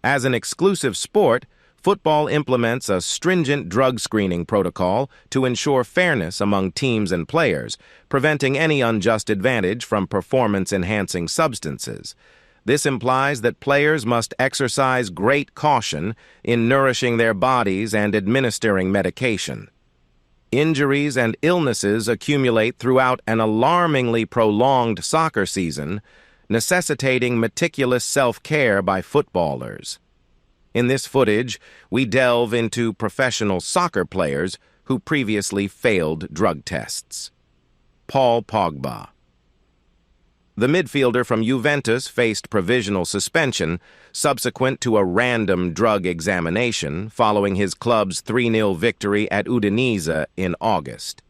As an exclusive sport, football implements a stringent drug screening protocol to ensure fairness among teams and players, preventing any unjust advantage from performance-enhancing substances. This implies that players must exercise great caution in nourishing their bodies and administering medication. Injuries and illnesses accumulate throughout an alarmingly prolonged soccer season, necessitating meticulous self-care by footballers. In this footage, we delve into professional soccer players who previously failed drug tests. Paul Pogba. The midfielder from Juventus faced provisional suspension subsequent to a random drug examination following his club's 3-0 victory at Udinese in August.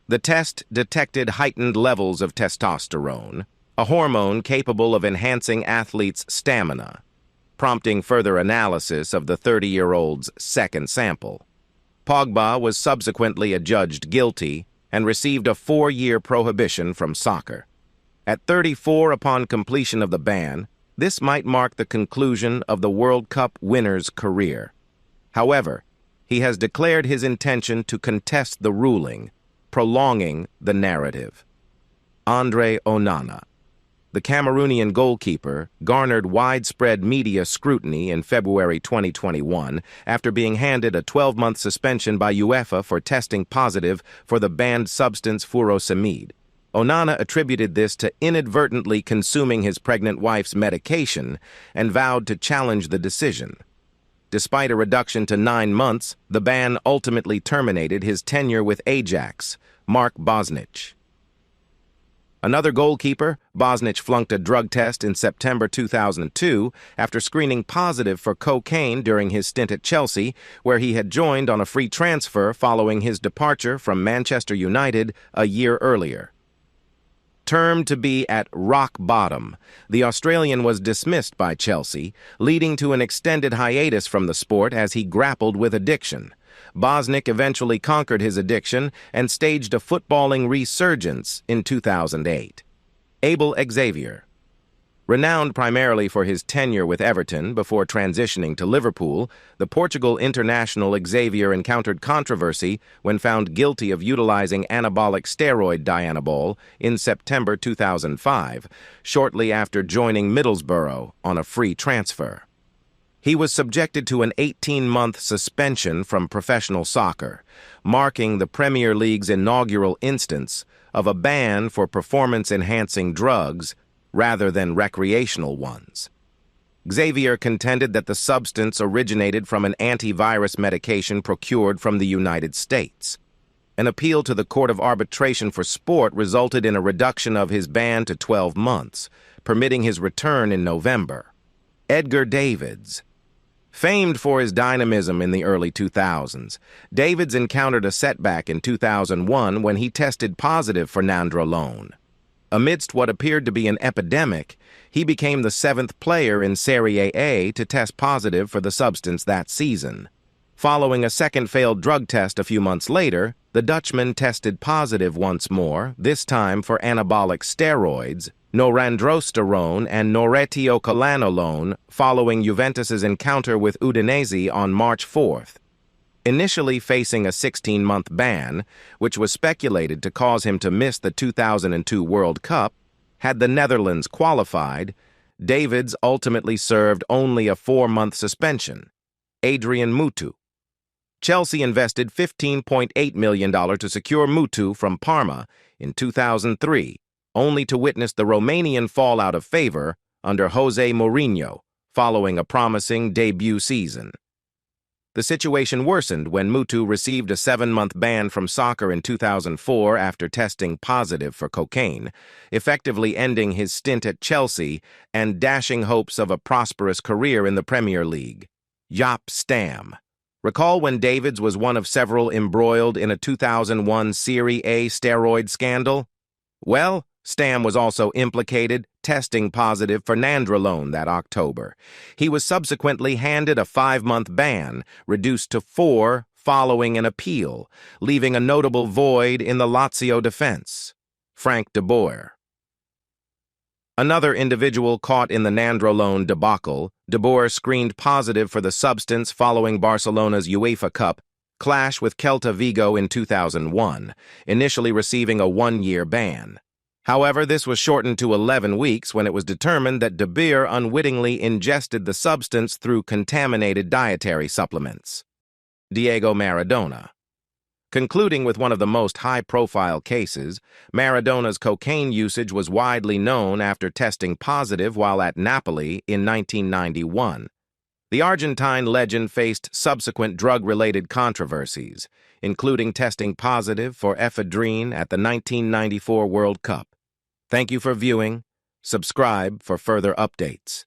The test detected heightened levels of testosterone, a hormone capable of enhancing athletes' stamina, prompting further analysis of the 30-year-old's second sample. Pogba was subsequently adjudged guilty and received a 4-year prohibition from soccer. At 34 upon completion of the ban, this might mark the conclusion of the World Cup winner's career. However, he has declared his intention to contest the ruling, prolonging the narrative. Andre Onana. The Cameroonian goalkeeper garnered widespread media scrutiny in February 2021 after being handed a 12-month suspension by UEFA for testing positive for the banned substance furosemide. Onana attributed this to inadvertently consuming his pregnant wife's medication and vowed to challenge the decision. Despite a reduction to 9 months, the ban ultimately terminated his tenure with Ajax, Mark Bosnich. Another goalkeeper, Bosnich flunked a drug test in September 2002 after screening positive for cocaine during his stint at Chelsea, where he had joined on a free transfer following his departure from Manchester United a year earlier. Termed to be at rock bottom, the Australian was dismissed by Chelsea, leading to an extended hiatus from the sport as he grappled with addiction. Bosnich eventually conquered his addiction and staged a footballing resurgence in 2008. Abel Xavier. Renowned primarily for his tenure with Everton before transitioning to Liverpool, the Portugal international Xavier encountered controversy when found guilty of utilizing anabolic steroid Dianabol in September 2005, shortly after joining Middlesbrough on a free transfer. He was subjected to an 18-month suspension from professional soccer, marking the Premier League's inaugural instance of a ban for performance-enhancing drugs rather than recreational ones. Xavier contended that the substance originated from an antivirus medication procured from the United States. An appeal to the Court of Arbitration for Sport resulted in a reduction of his ban to 12 months, permitting his return in November. Edgar Davids. Famed for his dynamism in the early 2000s, Davids encountered a setback in 2001 when he tested positive for nandrolone. Amidst what appeared to be an epidemic, he became the 7th player in Serie A to test positive for the substance that season. Following a second failed drug test a few months later, the Dutchman tested positive once more, this time for anabolic steroids, norandrosterone and noretiocalanolone, following Juventus's encounter with Udinese on March 4th. Initially facing a 16-month ban, which was speculated to cause him to miss the 2002 World Cup, had the Netherlands qualified, Davids ultimately served only a 4-month suspension. Adrien Mutu. Chelsea invested $15.8 million to secure Mutu from Parma in 2003, only to witness the Romanian fall out of favor under Jose Mourinho, following a promising debut season. The situation worsened when Mutu received a 7-month ban from soccer in 2004 after testing positive for cocaine, effectively ending his stint at Chelsea and dashing hopes of a prosperous career in the Premier League. Jaap Stam. Recall when Davids was one of several embroiled in a 2001 Serie A steroid scandal? Well, Stam was also implicated, testing positive for nandrolone that October. He was subsequently handed a 5-month ban, reduced to 4 following an appeal, leaving a notable void in the Lazio defense. Frank de Boer. Another individual caught in the Nandrolone debacle, De Boer screened positive for the substance following Barcelona's UEFA Cup clash with Celta Vigo in 2001, initially receiving a one-year ban. However, this was shortened to 11 weeks when it was determined that De Boer unwittingly ingested the substance through contaminated dietary supplements. Diego Maradona. Concluding with one of the most high-profile cases, Maradona's cocaine usage was widely known after testing positive while at Napoli in 1991. The Argentine legend faced subsequent drug-related controversies, including testing positive for ephedrine at the 1994 World Cup. Thank you for viewing. Subscribe for further updates.